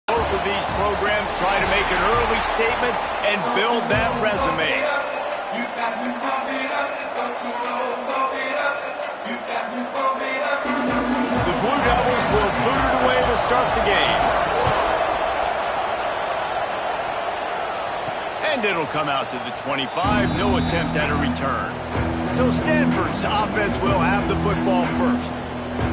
Both of these programs try to make an early statement and build that resume. The Blue Devils will boot it away to start the game. And it'll come out to the 25, no attempt at a return. So Stanford's offense will have the football first.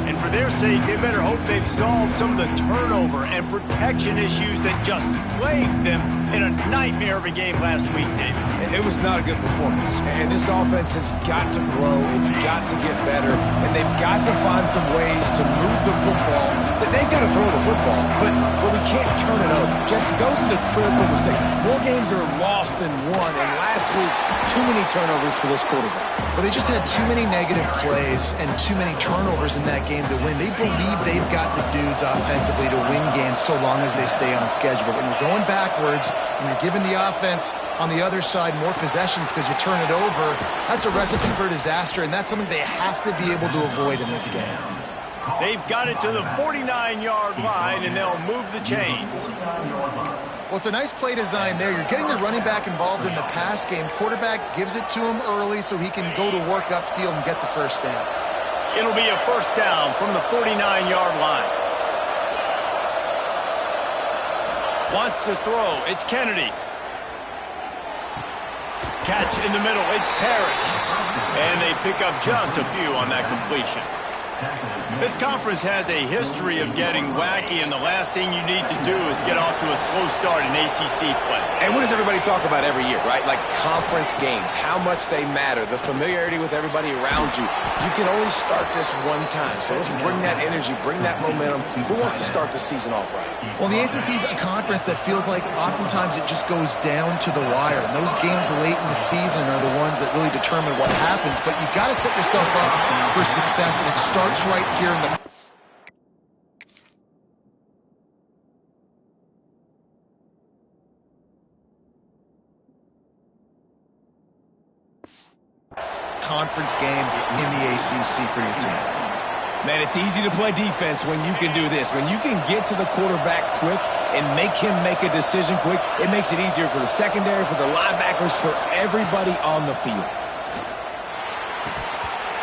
And for their sake, they better hope they've solved some of the turnover and protection issues that just plagued them in a nightmare of a game last week, David. It was not a good performance. And this offense has got to grow. It's got to get better. And they've got to find some ways to move the football. They've got to throw the football, but we can't turn it over. Jesse, those are the critical mistakes. More games are lost than won. And last week, too many turnovers for this quarterback. Well, they just had too many negative plays and too many turnovers in that game to win. They believe they've got the dudes offensively to win games so long as they stay on schedule. But when you're going backwards and you're giving the offense on the other side more possessions because you turn it over, that's a recipe for disaster, and that's something they have to be able to avoid in this game. They've got it to the 49-yard line, and they'll move the chains. Well, it's a nice play design there. You're getting the running back involved in the pass game. Quarterback gives it to him early so he can go to work upfield and get the first down. It'll be a first down from the 49-yard line. Wants to throw. It's Kennedy. Catch in the middle. It's Parrish. And they pick up just a few on that completion. This conference has a history of getting wacky, and the last thing you need to do is get off to a slow start in ACC play. And what does everybody talk about every year, right? Like conference games, how much they matter, the familiarity with everybody around you. You can only start this one time, so let's bring that energy, bring that momentum. Who wants to start the season off right? Well, the ACC is a conference that feels like oftentimes it just goes down to the wire, and those games late in the season are the ones that really determine what happens, but you've got to set yourself up for success, and it starts right here in the conference game in the ACC for your team. Man, it's easy to play defense when you can do this. When you can get to the quarterback quick and make him make a decision quick, it makes it easier for the secondary, for the linebackers, for everybody on the field.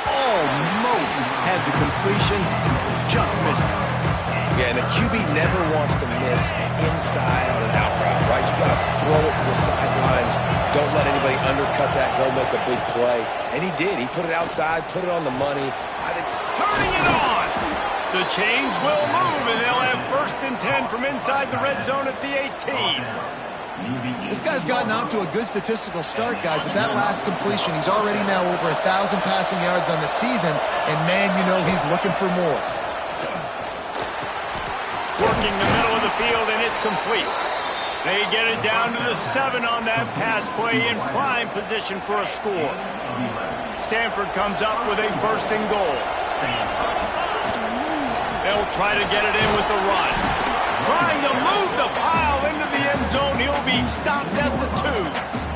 Almost had the completion, just missed it. Yeah, and the QB never wants to miss inside on an out route, right? You got to throw it to the sidelines. Don't let anybody undercut that. Go make a big play. And he did. He put it outside, put it on the money. Turning it on. The chains will move, and they'll have 1st and 10 from inside the red zone at the 18. This guy's gotten off to a good statistical start, guys, but that last completion, he's already now over 1,000 passing yards on the season, and man, you know he's looking for more. Working the middle of the field, and it's complete. They get it down to the 7 on that pass play in prime position for a score. Stanford comes up with a 1st and goal. They'll try to get it in with the run. Trying to move the pile into the end zone. He'll be stopped at the 2.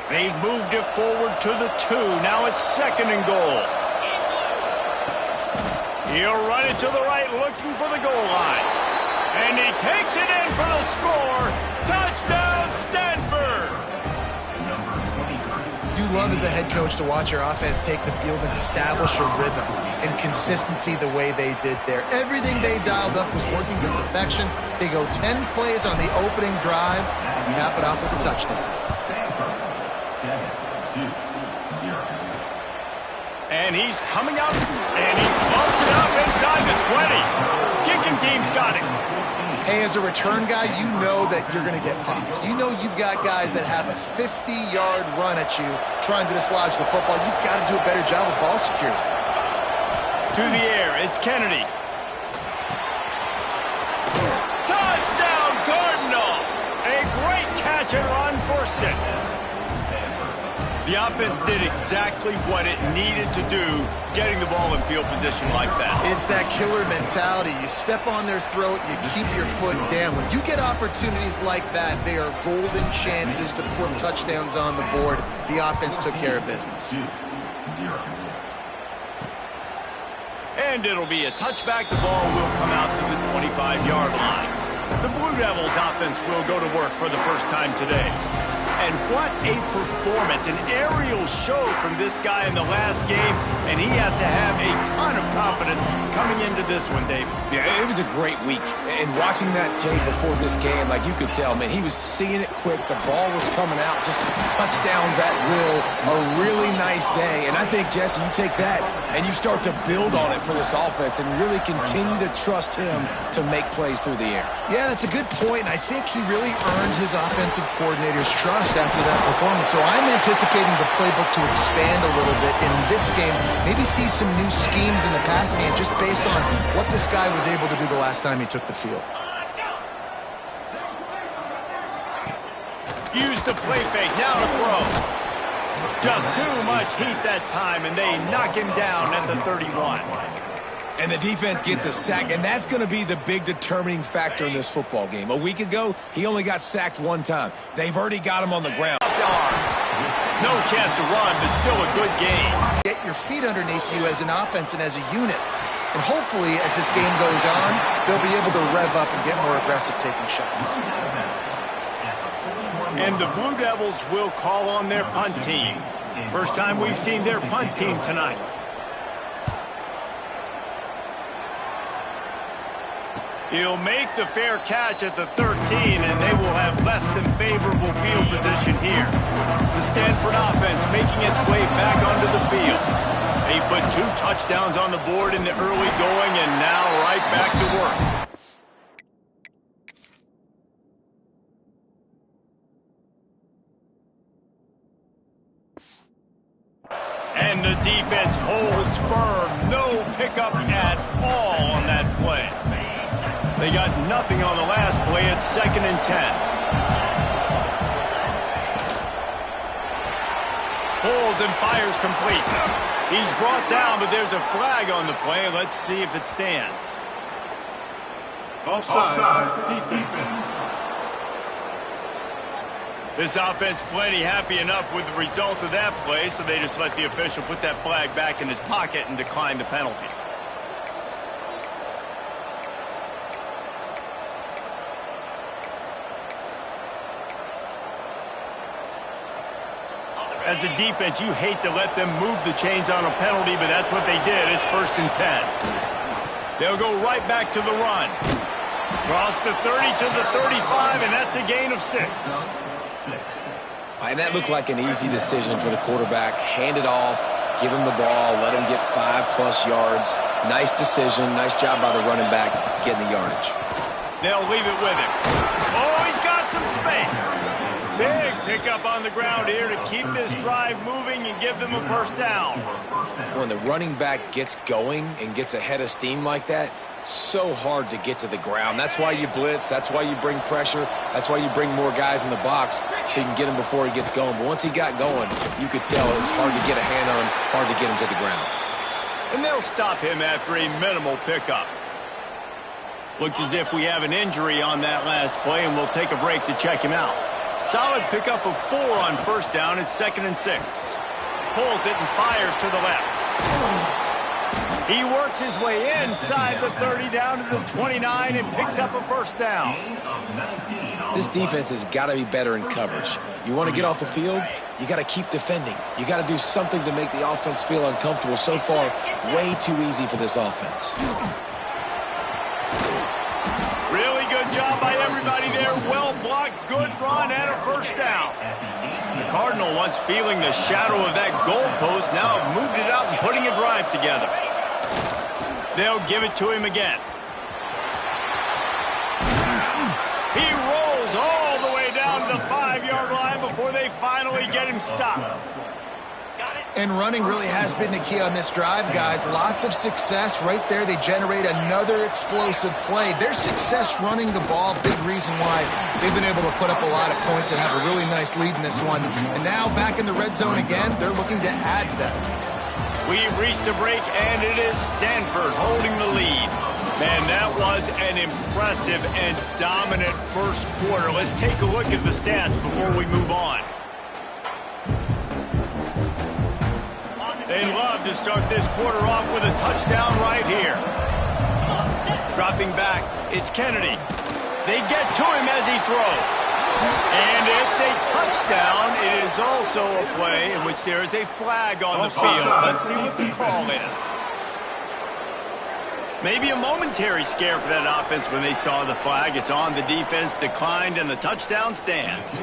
They've moved it forward to the 2. Now it's 2nd and goal. He'll run it to the right, looking for the goal line. And he takes it in for the score. Touchdown, Stanford! You love as a head coach to watch your offense take the field and establish a rhythm and consistency the way they did there. Everything they dialed up was working to perfection. They go 10 plays on the opening drive and cap it off with a touchdown. And he's coming out, and he bumps it up inside the 20. Kicking team's got it. Hey, as a return guy, you know that you're going to get popped. You know you've got guys that have a 50-yard run at you trying to dislodge the football. You've got to do a better job of ball security. To the air, it's Kennedy. Touchdown, Cardinal! A great catch and run for 6. The offense did exactly what it needed to do, getting the ball in field position like that. It's that killer mentality. You step on their throat, you keep your foot down. When you get opportunities like that, they are golden chances to put touchdowns on the board. The offense took care of business. And it'll be a touchback. The ball will come out to the 25-yard line. The Blue Devils offense will go to work for the first time today. And what a performance, an aerial show from this guy in the last game, and he has to have a ton of confidence coming into this one, David. Yeah, it was a great week. And watching that tape before this game, like you could tell, man, he was seeing it quick. The ball was coming out, just touchdowns at will. A really nice day. And I think, Jesse, you take that and you start to build on it for this offense and really continue to trust him to make plays through the air. Yeah, that's a good point, and I think he really earned his offensive coordinator's trust after that performance. So I'm anticipating the playbook to expand a little bit in this game, maybe see some new schemes in the passing game just based on what this guy was able to do the last time he took the field. Use the play fake, now to throw. Just too much heat that time, and they knock him down at the 31. And the defense gets a sack, and that's going to be the big determining factor in this football game. A week ago, he only got sacked one time. They've already got him on the ground. No chance to run, but still a good game. Get your feet underneath you as an offense and as a unit. And hopefully, as this game goes on, they'll be able to rev up and get more aggressive taking shots. And the Blue Devils will call on their punt team. First time we've seen their punt team tonight. He'll make the fair catch at the 13, and they will have less than favorable field position here. The Stanford offense making its way back onto the field. They put 2 touchdowns on the board in the early going, and now right back to work. And the defense holds firm. No pickup at all on that play. They got nothing on the last play. It's 2nd and 10. Pulls and fires complete. He's brought down, but there's a flag on the play. Let's see if it stands. Offside, defense. This offense plenty happy enough with the result of that play, so they just let the official put that flag back in his pocket and decline the penalty. As a defense, you hate to let them move the chains on a penalty, but that's what they did. It's 1st and 10. They'll go right back to the run. Cross the 30 to the 35, and that's a gain of 6. And that looked like an easy decision for the quarterback. Hand it off, give him the ball, let him get 5+ yards. Nice decision. Nice job by the running back getting the yardage. They'll leave it with him. Oh, he's got some space. Big pickup on the ground here to keep this drive moving and give them a 1st down. When the running back gets going and gets ahead of steam like that, so hard to get to the ground. That's why you blitz. That's why you bring pressure. That's why you bring more guys in the box so you can get him before he gets going. But once he got going, you could tell it was hard to get a hand on him, hard to get him to the ground. And they'll stop him after a minimal pickup. Looks as if we have an injury on that last play, and we'll take a break to check him out. Solid pickup of 4 on 1st down. It's 2nd and 6. Pulls it and fires to the left. He works his way inside the 30 down to the 29 and picks up a 1st down. This defense has got to be better in coverage. You want to get off the field, you got to keep defending. You got to do something to make the offense feel uncomfortable. So far, way too easy for this offense. Really good job by everybody there. Well blocked, good run, and a 1st down. The Cardinal, once feeling the shadow of that goalpost, now have moved it out and putting it it together. They'll give it to him again. He rolls all the way down to the 5-yard line before they finally get him stopped. And running really has been the key on this drive, guys. Lots of success right there. They generate another explosive play. Their success running the ball, big reason why they've been able to put up a lot of points and have a really nice lead in this one. And now back in the red zone again, they're looking to add that. We've reached the break, and it is Stanford holding the lead. Man, that was an impressive and dominant first quarter. Let's take a look at the stats before we move on. They love to start this quarter off with a touchdown right here. Dropping back, it's Kennedy. They get to him as he throws. And it's a touchdown. It is also a play in which there is a flag on the field. Let's see what the call is. Maybe a momentary scare for that offense when they saw the flag. It's on, the defense declined, and the touchdown stands.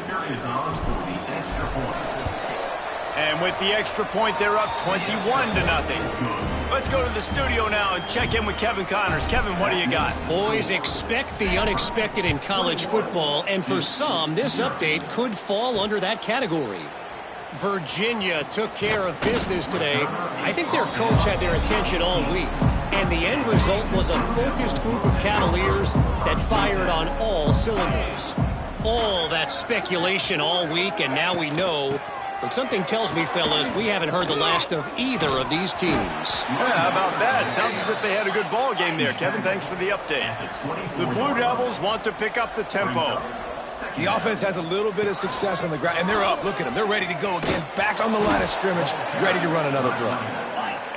And with the extra point, they're up 21-0. Let's go to the studio now and check in with Kevin Connors. Kevin, what do you got? Boys, expect the unexpected in college football, and for some, this update could fall under that category. Virginia took care of business today. I think their coach had their attention all week, and the end result was a focused group of Cavaliers that fired on all cylinders. All that speculation all week, and now we know. But something tells me, fellas, we haven't heard the last of either of these teams. Yeah, how about that? Sounds as if they had a good ball game there. Kevin, thanks for the update. The Blue Devils want to pick up the tempo. The offense has a little bit of success on the ground, and they're up. Look at them. They're ready to go again, back on the line of scrimmage, ready to run another play.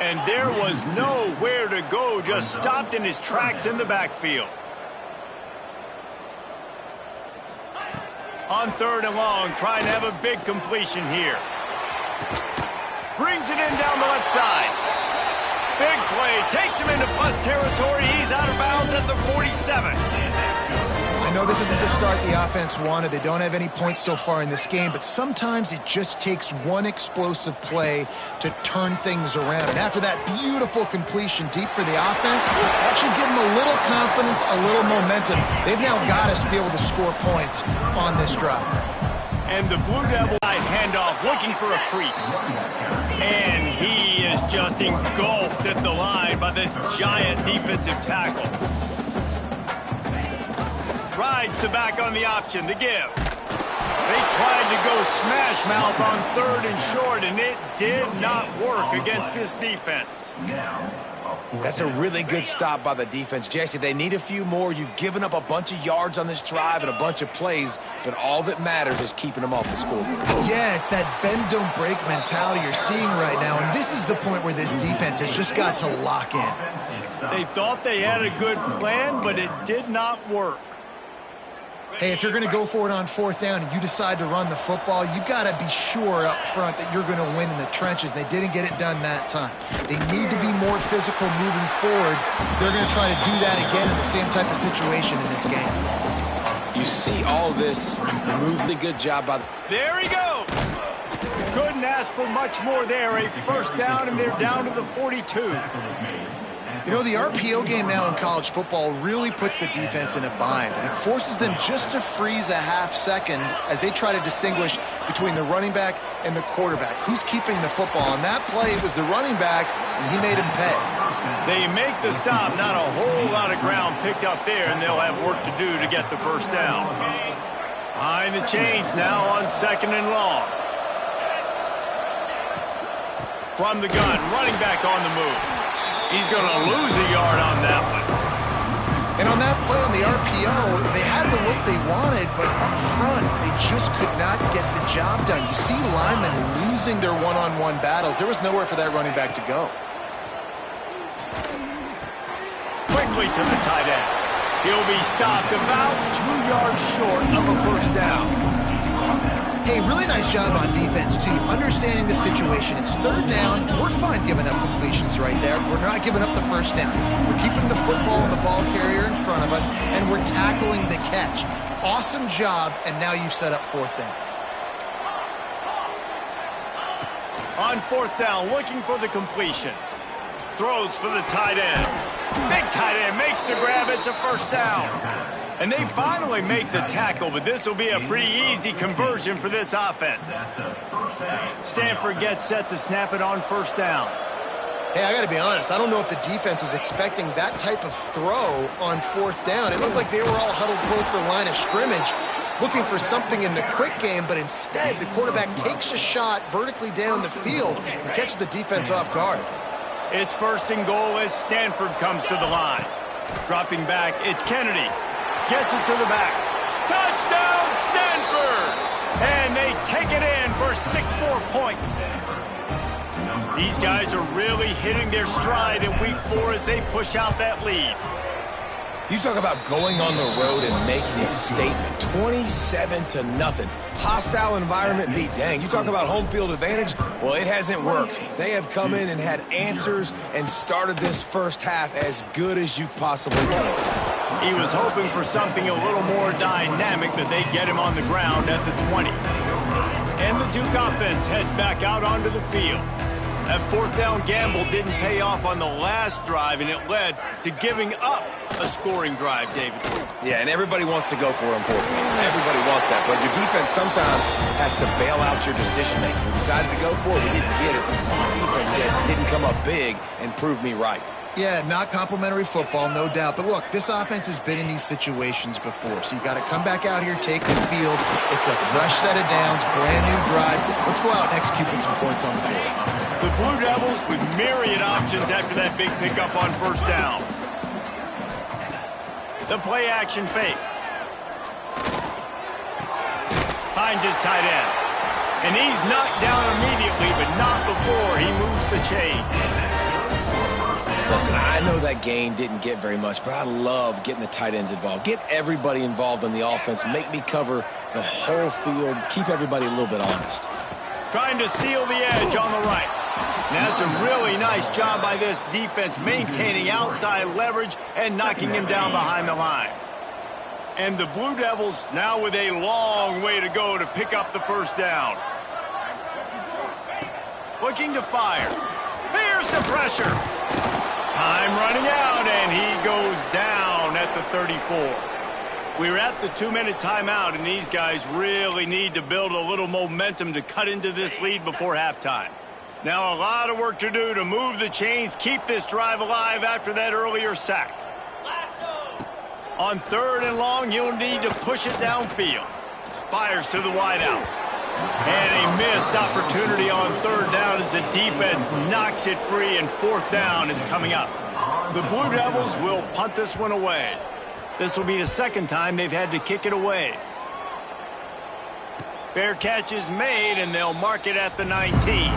And there was nowhere to go, just stopped in his tracks in the backfield. On 3rd and long, trying to have a big completion here. Brings it in down the left side. Big play, takes him into bust territory. He's out of bounds at the 47. I know this isn't the start the offense wanted. They don't have any points so far in this game, but sometimes it just takes one explosive play to turn things around. And after that beautiful completion deep for the offense, that should give them a little confidence, a little momentum. They've now got us to be able to score points on this drive. And the Blue Devil handoff looking for a crease. And he is just engulfed at the line by this giant defensive tackle. Rides the back on the option, the give. They tried to go smash mouth on 3rd and short, and it did not work against this defense. That's a really good stop by the defense. Jesse, they need a few more. You've given up a bunch of yards on this drive and a bunch of plays, but all that matters is keeping them off the scoreboard. Yeah, it's that bend, don't break mentality you're seeing right now, and this is the point where this defense has just got to lock in. They thought they had a good plan, but it did not work. Hey, if you're going to go for it on 4th down and you decide to run the football, you've got to be sure up front that you're going to win in the trenches. They didn't get it done that time. They need to be more physical moving forward. They're going to try to do that again in the same type of situation in this game. You see all this movement. Good job by the... There he goes. Couldn't ask for much more there. A 1st down, and they're down to the 42. You know, the RPO game now in college football really puts the defense in a bind, and it forces them just to freeze a half second as they try to distinguish between the running back and the quarterback. Who's keeping the football? On that play, it was the running back, and he made him pay. They make the stop, not a whole lot of ground picked up there, and they'll have work to do to get the 1st down. Behind the chains now on 2nd and long. From the gun, running back on the move. He's going to lose a yard on that one. And on that play on the RPO, they had the look they wanted, but up front, they just could not get the job done. You see linemen losing their one-on-one battles. There was nowhere for that running back to go. Quickly to the tight end. He'll be stopped about 2 yards short of a 1st down. Hey, really nice job on defense, too. Understanding the situation. It's 3rd down. We're fine giving up completions right there. We're not giving up the 1st down. We're keeping the football and the ball carrier in front of us, and we're tackling the catch. Awesome job, and now you've set up 4th down. On 4th down, looking for the completion. throws for the tight end. Big tight end makes the grab. It's a first down. And they finally make the tackle, but this will be a pretty easy conversion for this offense. Stanford gets set to snap it on first down. Hey, I got to be honest. I don't know if the defense was expecting that type of throw on fourth down. It looked like they were all huddled close to the line of scrimmage, looking for something in the quick game, but instead the quarterback takes a shot vertically down the field and catches the defense off guard. It's first and goal as Stanford comes to the line. Dropping back, it's Kennedy. Gets it to the back. Touchdown, Stanford! And they take it in for 6 more points. These guys are really hitting their stride in week 4 as they push out that lead. You talk about going on the road and making a statement. 27-0. Hostile environment be dang. You talk about home field advantage? Well, it hasn't worked. They have come in and had answers and started this first half as good as you possibly can. He was hoping for something a little more dynamic, but they get him on the ground at the 20. And the Duke offense heads back out onto the field. That fourth down gamble didn't pay off on the last drive, and it led to giving up a scoring drive, David. Yeah, and everybody wants to go for it on fourth down. Everybody wants that, but your defense sometimes has to bail out your decision-making. We decided to go for it. We didn't get it. The defense just didn't come up big and prove me right. Yeah, not complimentary football, no doubt. But look, this offense has been in these situations before. So you've got to come back out here, take the field. It's a fresh set of downs, brand new drive. Let's go out and execute with some points on the board. The Blue Devils with myriad options after that big pickup on first down. The play action fake. Finds his tight end. And he's knocked down immediately, but not before he moves the chains. Listen, I know that gain didn't get very much, but I love getting the tight ends involved. Get everybody involved in the offense. Make me cover the whole field. Keep everybody a little bit honest. Trying to seal the edge on the right. Now, that's a really nice job by this defense maintaining outside leverage and knocking him down behind the line. And the Blue Devils now with a long way to go to pick up the first down. Looking to fire. Here's the pressure. Time running out, and he goes down at the 34. We're at the 2-minute timeout, and these guys really need to build a little momentum to cut into this lead before halftime. Now a lot of work to do to move the chains, keep this drive alive after that earlier sack. On 3rd and long, you'll need to push it downfield. Fires to the wideout. And a missed opportunity on 3rd down as the defense knocks it free, and 4th down is coming up. The Blue Devils will punt this one away. This will be the 2nd time they've had to kick it away. Fair catch is made, and they'll mark it at the 19.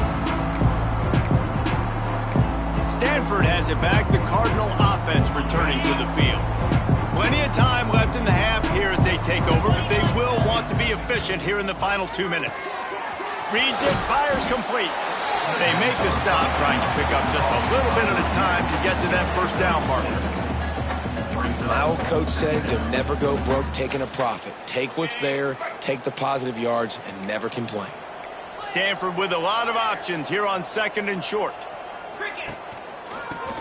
Stanford has it back. The Cardinal offense returning to the field. Plenty of time left in the half here as they take over, but they will want to be efficient here in the final 2 minutes. Reads it, fires complete. They make the stop, trying to pick up just a little bit at a time to get to that first down marker. My old coach said to never go broke taking a profit. Take what's there, take the positive yards, and never complain. Stanford with a lot of options here on 2nd and short.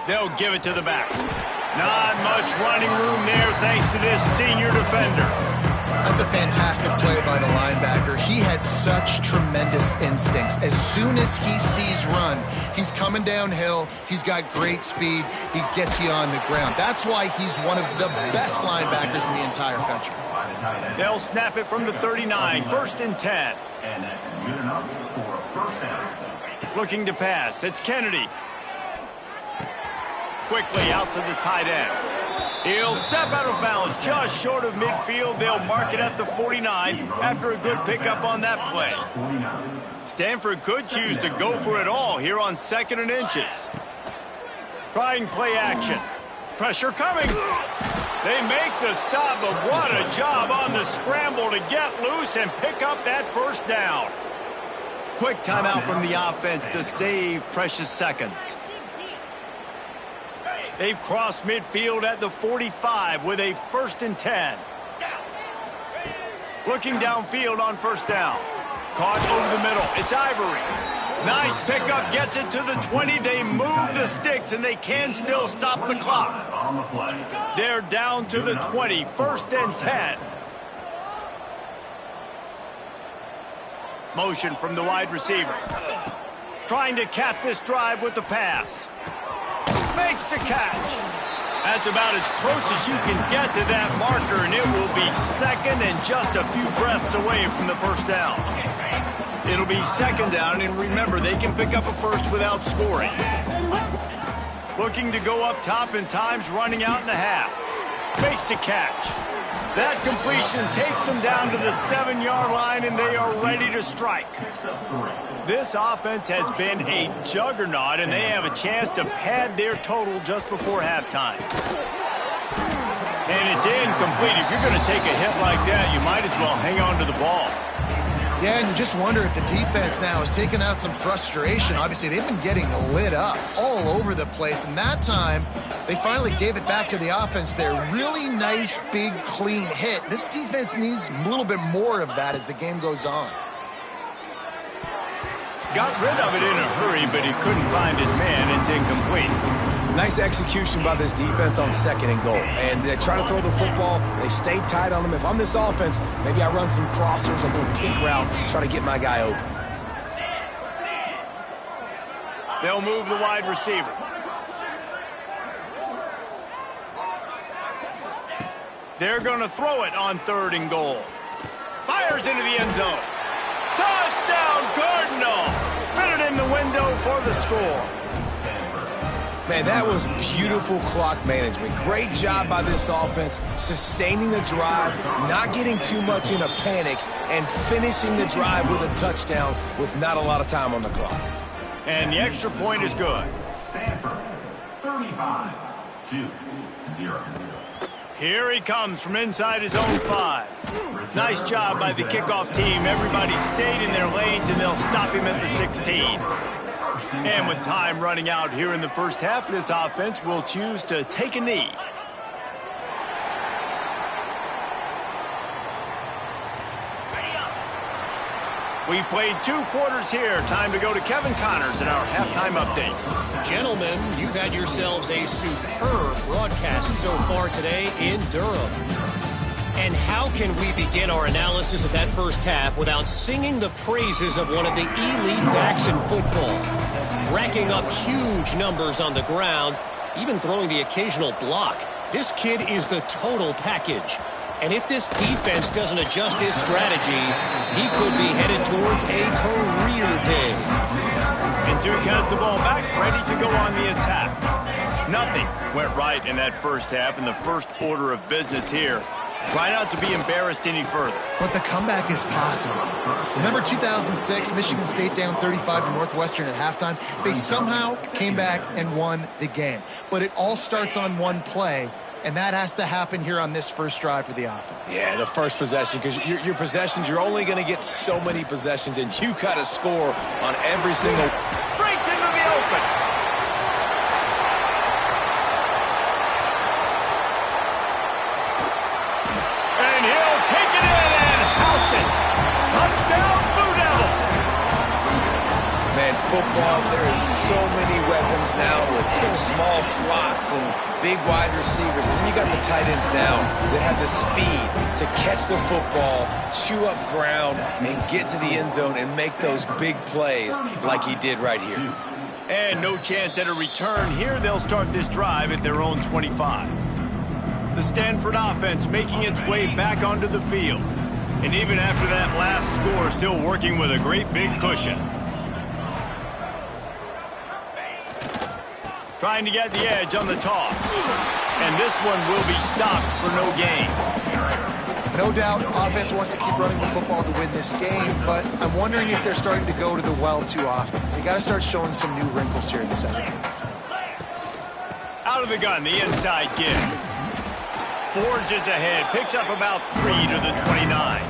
They'll give it to the back. Not much running room there thanks to this senior defender. That's a fantastic play by the linebacker. He has such tremendous instincts. As soon as he sees run, he's coming downhill. He's got great speed. He gets you on the ground. That's why he's one of the best linebackers in the entire country. They'll snap it from the 39, 1st and 10. And that's good enough for a first down. Looking to pass. It's Kennedy. Quickly out to the tight end. He'll step out of bounds just short of midfield. They'll mark it at the 49 after a good pickup on that play. Stanford could choose to go for it all here on 2nd and inches. Trying play action. Pressure coming. They make the stop, but what a job on the scramble to get loose and pick up that first down. Quick timeout from the offense to save precious seconds. They've crossed midfield at the 45 with a 1st and 10. Looking downfield on 1st down. Caught over the middle. It's Ivory. Nice pickup, gets it to the 20. They move the sticks, and they can still stop the clock. On the play. They're down to the 20, 1st and 10. Motion from the wide receiver. Trying to cap this drive with the pass. Makes the catch. That's about as close as you can get to that marker, and it will be 2nd and just a few breaths away from the 1st down. It'll be 2nd down, and remember, they can pick up a 1st without scoring. Looking to go up top, and time's running out in the half. Makes the catch. That completion takes them down to the 7-yard line, and they are ready to strike. This offense has been a juggernaut, and they have a chance to pad their total just before halftime. And it's incomplete. If you're going to take a hit like that, you might as well hang on to the ball. Yeah, and you just wonder if the defense now has taken out some frustration. Obviously, they've been getting lit up all over the place, and that time, they finally gave it back to the offense there. Really nice, big, clean hit. This defense needs a little bit more of that as the game goes on. Got rid of it in a hurry, but he couldn't find his man. It's incomplete. Nice execution by this defense on 2nd and goal. And they try to throw the football. They stay tight on them. If I'm this offense, maybe I run some crossers, a little kick route, try to get my guy open. They'll move the wide receiver. They're going to throw it on 3rd and goal. Fires into the end zone. Touchdown, Cardinal! Fit it in the window for the score. Man, that was beautiful clock management. Great job by this offense, sustaining the drive, not getting too much in a panic, and finishing the drive with a touchdown with not a lot of time on the clock. And the extra point is good. Stanford, 35-0. Here he comes from inside his own 5. Nice job by the kickoff team. Everybody stayed in their lanes, and they'll stop him at the 16. And with time running out here in the 1st half, this offense will choose to take a knee. We've played 2 quarters here. Time to go to Kevin Connors in our halftime update. Gentlemen, you've had yourselves a superb broadcast so far today in Durham. And how can we begin our analysis of that 1st half without singing the praises of one of the elite backs in football? Racking up huge numbers on the ground, even throwing the occasional block. This kid is the total package. And if this defense doesn't adjust his strategy, he could be headed towards a career day. And Duke has the ball back, ready to go on the attack. Nothing went right in that 1st half, in the first order of business here. Try not to be embarrassed any further. But the comeback is possible. Remember 2006, Michigan State down 35 to Northwestern at halftime? They somehow came back and won the game. But it all starts on one play, and that has to happen here on this 1st drive for the offense. Yeah, the 1st possession, because your possessions, you're only going to get so many possessions, and you got to score on every single. Breaks into the open. And he'll take it in and house it. Touchdown, Blue Devils. Man, football, there is so many weapons now with small slots and big wide receivers. And then you got the tight ends now that have the speed to catch the football, chew up ground, and get to the end zone and make those big plays like he did right here. And no chance at a return here. They'll start this drive at their own 25. The Stanford offense making its way back onto the field. And even after that last score, still working with a great big cushion. Trying to get the edge on the toss. And this one will be stopped for no gain. No doubt, offense wants to keep running the football to win this game, but I'm wondering if they're starting to go to the well too often. They got to start showing some new wrinkles here in the 2nd half. Out of the gun, the inside give. Forges ahead, picks up about 3 to the 29.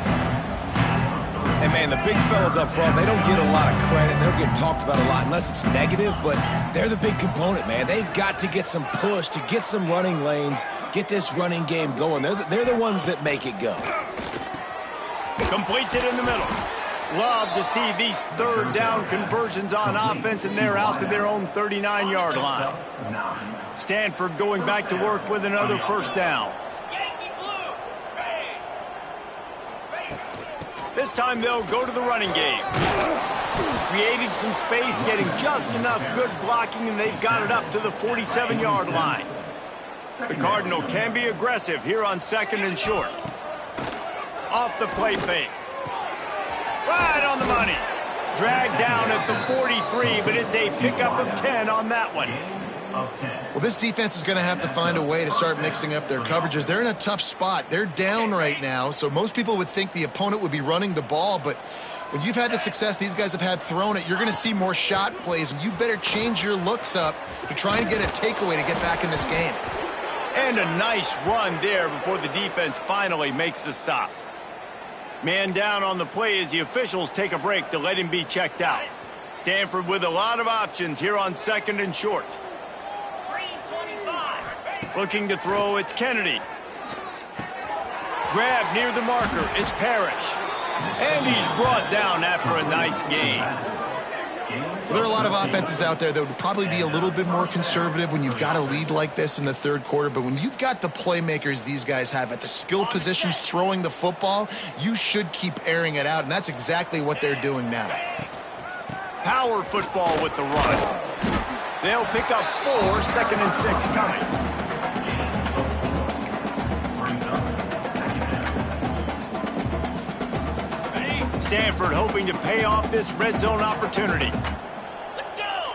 And, man, the big fellas up front, they don't get a lot of credit. They don't get talked about a lot unless it's negative, but they're the big component, man. They've got to get some push to get some running lanes, get this running game going. They're the ones that make it go. Completes it in the middle. Love to see these third down conversions on offense, and they're out to their own 39-yard line. Stanford going back to work with another first down. This time they'll go to the running game. Creating some space, getting just enough good blocking, and they've got it up to the 47-yard line. The Cardinal can be aggressive here on 2nd and short. Off the play fake. Right on the money. Dragged down at the 43, but it's a pickup of 10 on that one. Well, this defense is going to have to find a way to start mixing up their coverages. They're in a tough spot. They're down right now, so most people would think the opponent would be running the ball, but when you've had the success these guys have had throwing it, you're going to see more shot plays, and you better change your looks up to try and get a takeaway to get back in this game. And a nice run there before the defense finally makes the stop. Man down on the play as the officials take a break to let him be checked out. Stanford with a lot of options here on 2nd and short. Looking to throw, it's Kennedy. Grab near the marker, it's Parrish. And he's brought down after a nice gain. Well, there are a lot of offenses out there that would probably be a little bit more conservative when you've got a lead like this in the third quarter. But when you've got the playmakers these guys have at the skill positions throwing the football, you should keep airing it out. And that's exactly what they're doing now. Power football with the run. They'll pick up 4, 2nd and 6 coming. Stanford hoping to pay off this red zone opportunity. Let's go!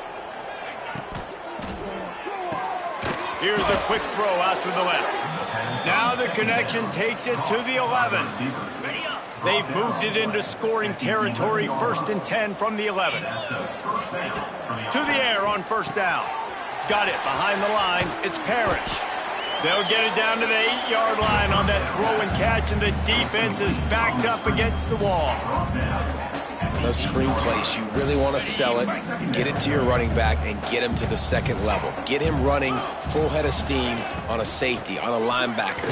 Here's a quick throw out to the left. Now the connection takes it to the 11. They've moved it into scoring territory, 1st and 10 from the 11. To the air on first down. Got it behind the line. It's Parrish. They'll get it down to the 8-yard line on that throw and catch, and the defense is backed up against the wall. Those screen plays, you really want to sell it, get it to your running back, and get him to the 2nd level. Get him running full head of steam on a safety, on a linebacker.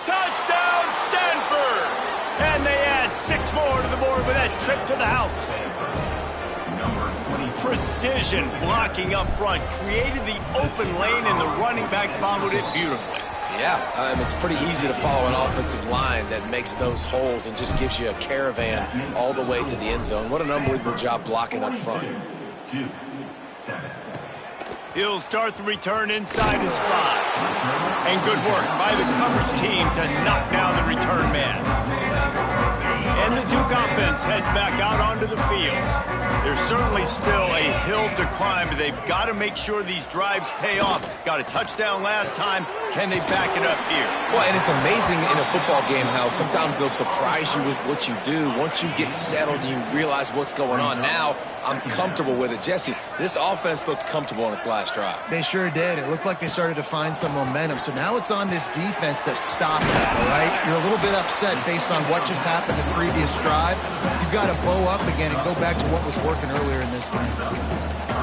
Touchdown, Stanford! And they add 6 more to the board with that trip to the house. Precision blocking up front created the open lane, and the running back followed it beautifully. Yeah, it's pretty easy to follow an offensive line that makes those holes and just gives you a caravan all the way to the end zone. What an unbelievable job blocking up front. He'll start the return inside his 5. And good work by the coverage team to knock down the return man. And the Duke offense heads back out onto the field. There's certainly still a hill to climb, but they've got to make sure these drives pay off. Got a touchdown last time. Can they back it up here? Well, and it's amazing in a football game how sometimes they'll surprise you with what you do. Once you get settled and you realize what's going on, now I'm comfortable with it. Jesse, this offense looked comfortable on its last drive. They sure did. It looked like they started to find some momentum. So now it's on this defense to stop that, all right? You're a little bit upset based on what just happened the previous drive. You've got to bow up again and go back to what was working earlier in this game.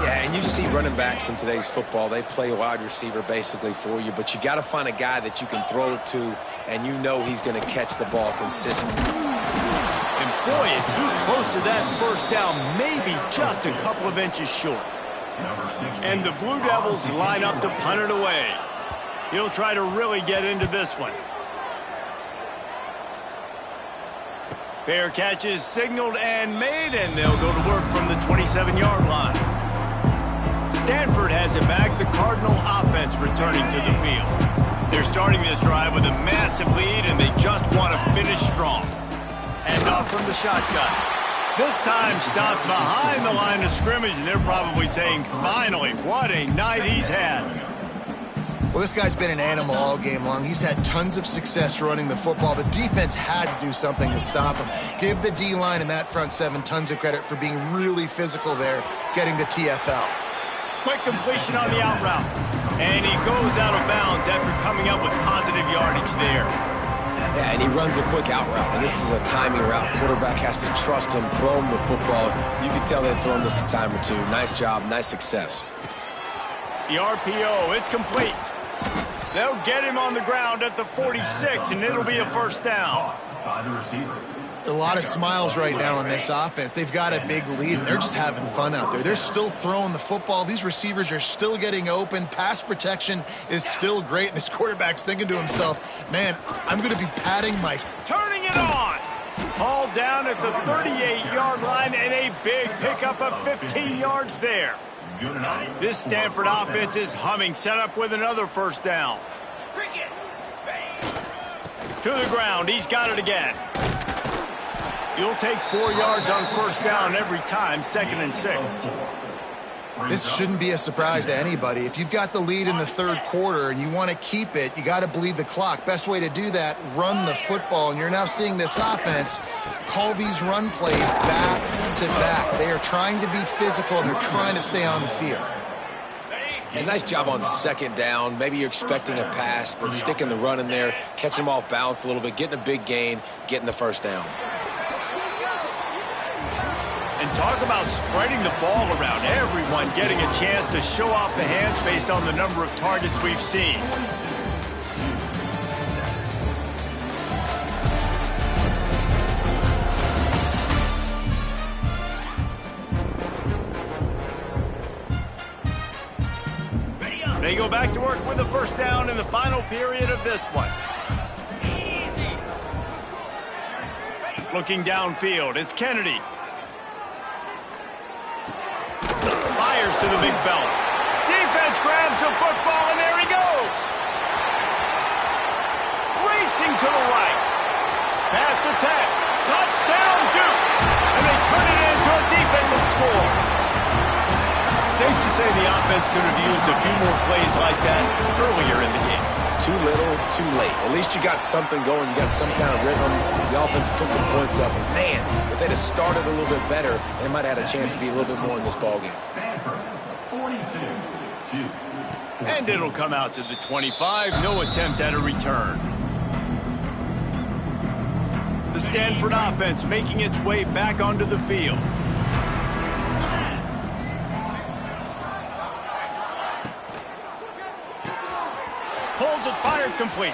Yeah, and you see running backs in today's football, they play wide receiver basically for you, but you got to find a guy that you can throw it to, and you know he's going to catch the ball consistently. And boy, is he close to that first down, maybe just a couple of inches short. And the Blue Devils line up to punt it away. He'll try to really get into this one. Fair catch is signaled and made, and they'll go to work from the 27-yard line. Stanford has it back. The Cardinal offense returning to the field. They're starting this drive with a massive lead, and they just want to finish strong. And off from the shotgun. This time stopped behind the line of scrimmage, and they're probably saying, finally, what a night he's had. Well, this guy's been an animal all game long. He's had tons of success running the football. The defense had to do something to stop him. Give the D-line and that front 7 tons of credit for being really physical there, getting the TFL. Quick completion on the out route. And he goes out of bounds after coming up with positive yardage there. Yeah, and he runs a quick out route, and this is a timing route. Quarterback has to trust him, throw him the football. You can tell they've thrown this a time or two. Nice job, nice success. The RPO, it's complete. They'll get him on the ground at the 46, and it'll be a first down. By the receiver. A lot of smiles right now on this offense. They've got a big lead, and they're just having fun out there. They're still throwing the football. These receivers are still getting open. Pass protection is still great. This quarterback's thinking to himself, man, I'm going to be patting my... Turning it on. Hauled down at the 38-yard line, and a big pickup of 15 yards there. This Stanford offense is humming, set up with another first down. To the ground, he's got it again. You'll take 4 yards on first down every time, 2nd and 6. This shouldn't be a surprise to anybody. If you've got the lead in the third quarter and you want to keep it, you got to bleed the clock. Best way to do that, run the football. And you're now seeing this offense call these run plays back to back. They are trying to be physical, and they're trying to stay on the field. And nice job on 2nd down. Maybe you're expecting a pass, but sticking the run in there, catching them off balance a little bit, getting a big gain, getting the first down. And talk about spreading the ball around. Everyone getting a chance to show off the hands based on the number of targets we've seen. They go back to work with the first down in the final period of this one. Looking downfield, it's Kennedy. Fires to the big fella. Defense grabs the football, and there he goes. Racing to the right. Pass the 10. Touchdown, Duke. And they turn it into a defensive score. Safe to say the offense could have used a few more plays like that earlier in the game. Too little, too late. At least you got something going. You got some kind of rhythm. The offense put some points up. And man, if they'd have started a little bit better, they might have had a chance to be a little bit more in this ballgame. And it'll come out to the 25. No attempt at a return. The Stanford offense making its way back onto the field. Pulls it, fired complete.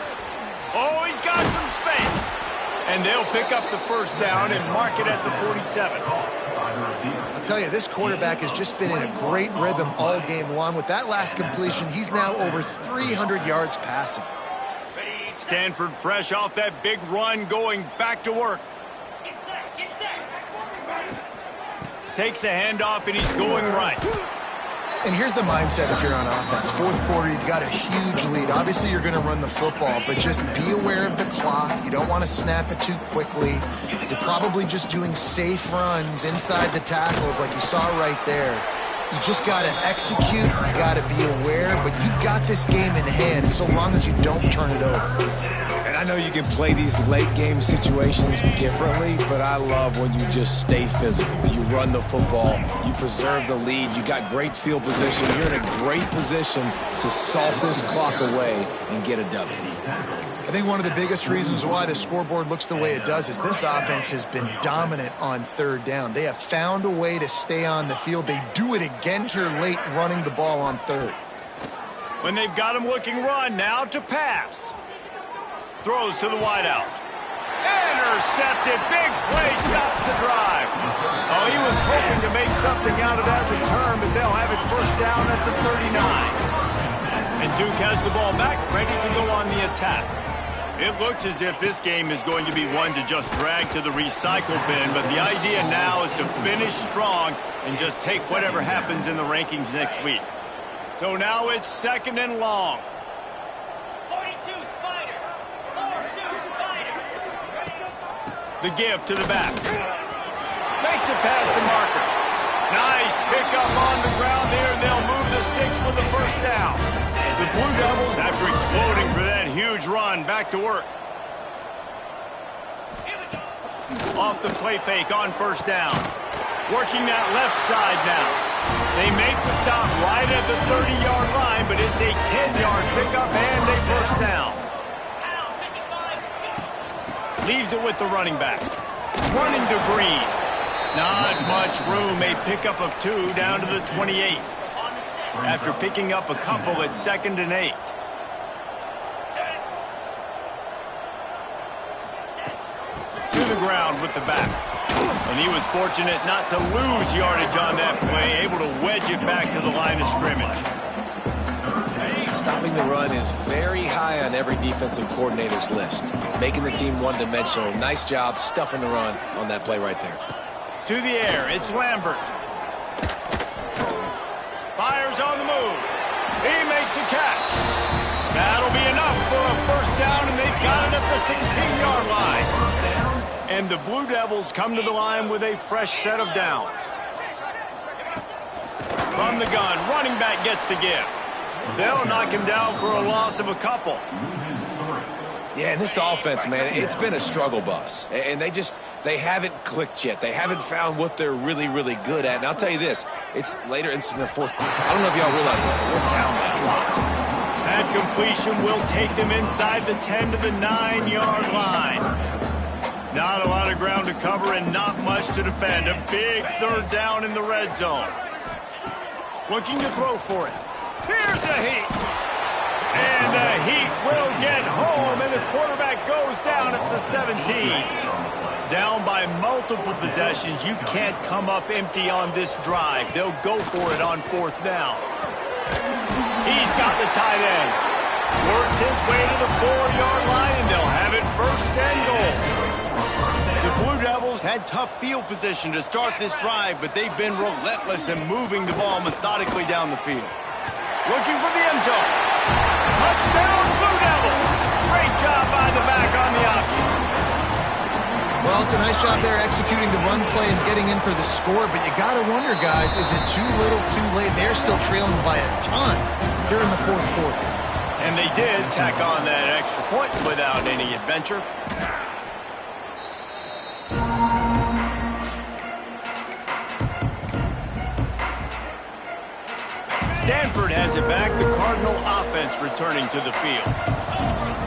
Oh, he's got some space. And they'll pick up the first down and mark it at the 47. I'll tell you, this quarterback has just been in a great rhythm all game long. With that last completion, he's now over 300 yards passing. Stanford fresh off that big run, going back to work. Takes the handoff, and he's going right. And here's the mindset if you're on offense. Fourth quarter, you've got a huge lead. Obviously, you're going to run the football, but just be aware of the clock. You don't want to snap it too quickly. You're probably just doing safe runs inside the tackles like you saw right there. You just got to execute. You got to be aware, but you've got this game in hand so long as you don't turn it over. And I know you can play these late game situations differently, but I love when you just stay physical. You run the football, you preserve the lead, you got great field position. You're in a great position to salt this clock away and get a W. I think one of the biggest reasons why the scoreboard looks the way it does is this offense has been dominant on third down. They have found a way to stay on the field. They do it again here late, running the ball on third. When they've got him looking run, now to pass. Throws to the wideout. Intercepted. Big play stops the drive. Oh, he was hoping to make something out of that return, but they'll have it first down at the 39. And Duke has the ball back, ready to go on the attack. It looks as if this game is going to be one to just drag to the recycle bin, but the idea now is to finish strong and just take whatever happens in the rankings next week. So now it's 2nd and long. 42 Spider. 4-2 Spider. The give to the back. Makes it past the marker. Nice pickup on the ground there. They'll move the sticks with the first down. The Blue Devils, after exploding for that huge run, back to work. Off the play fake on first down. Working that left side now. They make the stop right at the 30-yard line, but it's a 10-yard pickup and a first down. Leaves it with the running back. Running to Green. Not much room. A pickup of 2 down to the 28. After picking up a couple at 2nd and 8. To to the ground with the back. And he was fortunate not to lose yardage on that play, able to wedge it back to the line of scrimmage. Stopping the run is very high on every defensive coordinator's list. Making the team one-dimensional. Nice job stuffing the run on that play right there. To the air, it's Lambert. Fires on the move. He makes a catch. That'll be enough for a first down, and they've got it at the 16-yard line. And the Blue Devils come to the line with a fresh set of downs. From the gun, running back gets to give. They'll knock him down for a loss of a couple. Yeah, and this offense, man, it's been a struggle bus. And they haven't clicked yet. They haven't found what they're really, really good at. And I'll tell you this, it's later into the fourth quarter. I don't know if y'all realize this, but we're down by a lot. That completion will take them inside the 10 to the 9-yard line. Not a lot of ground to cover and not much to defend. A big third down in the red zone. Looking to throw for it. Here's a heat. And the heat will get home, and the quarterback goes down at the 17. Down by multiple possessions. You can't come up empty on this drive. They'll go for it on fourth down. He's got the tight end. Works his way to the 4-yard line, and they'll have it first and goal. The Blue Devils had tough field position to start this drive, but they've been relentless in moving the ball methodically down the field. Looking for the end zone. Touchdown, Blue Devils. Great job by the back on the option. Well, it's a nice job there executing the run play and getting in for the score, but you got to wonder, guys, is it too little, too late? They're still trailing by a ton here in the fourth quarter. And they did tack on that extra point without any adventure. Stanford has it back, the Cardinal offense returning to the field.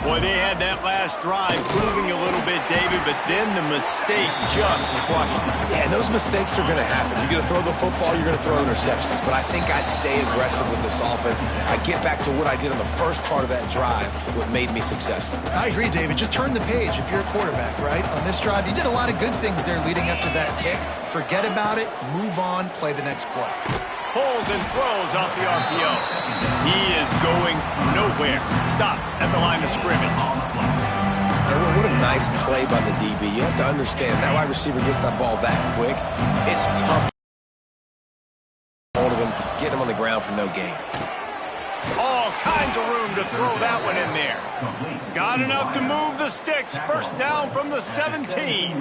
Boy, they had that last drive moving a little bit, David, but then the mistake just crushed them. Yeah, and those mistakes are going to happen. You're going to throw the football, you're going to throw interceptions. But I think I stay aggressive with this offense. I get back to what I did on the first part of that drive, what made me successful. I agree, David. Just turn the page if you're a quarterback, right? On this drive, you did a lot of good things there leading up to that pick. Forget about it, move on, play the next play. Pulls and throws off the RPO. He is going nowhere. Stop at the line of scrimmage. And what a nice play by the DB. You have to understand, that wide receiver gets that ball that quick. It's tough to hold of him, getting him on the ground for no gain. All kinds of room to throw that one in there. Got enough to move the sticks. First down from the 17.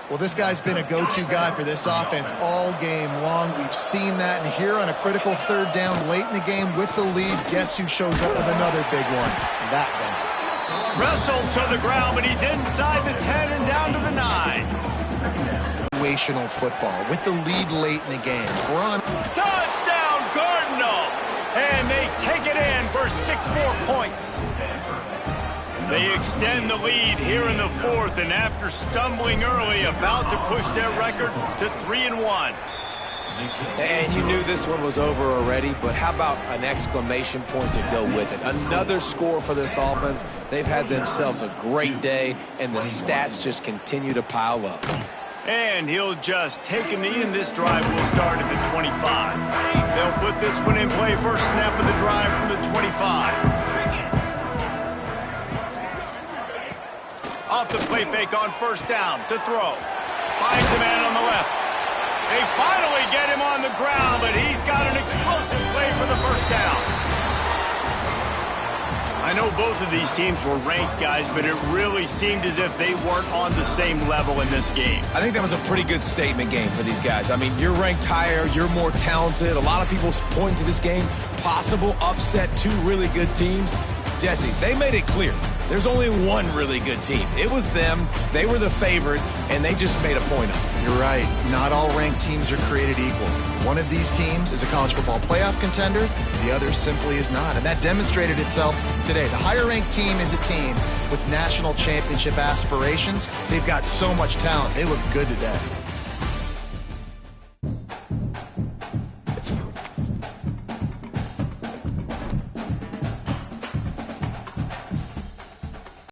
Well, this guy's been a go-to guy for this offense all game long. We've seen that, and here on a critical third down late in the game with the lead, guess who shows up with another big one? That guy. Wrestled to the ground, but he's inside the 10 and down to the 9. Situational football with the lead late in the game. We're on. Touchdown, Cardinal! And they take it in for 6 more points. They extend the lead here in the fourth, and after stumbling early, about to push their record to 3-1. And you knew this one was over already, but how about an exclamation point to go with it? Another score for this offense. They've had themselves a great day, and the stats just continue to pile up. And he'll just take a knee, and this drive will start at the 25. They'll put this one in play, first snap of the drive from the 25. Off the play fake on first down to throw. Finds the man on the left. They finally get him on the ground, but he's got an explosive play for the first down. I know both of these teams were ranked, guys, but it really seemed as if they weren't on the same level in this game. I think that was a pretty good statement game for these guys. I mean, you're ranked higher, you're more talented. A lot of people point to this game, possible upset, 2 really good teams. Jesse, they made it clear. There's only one really good team. It was them. They were the favorite, and they just made a point of it. You're right. Not all ranked teams are created equal. One of these teams is a college football playoff contender. The other simply is not. And that demonstrated itself today. The higher-ranked team is a team with national championship aspirations. They've got so much talent. They look good today.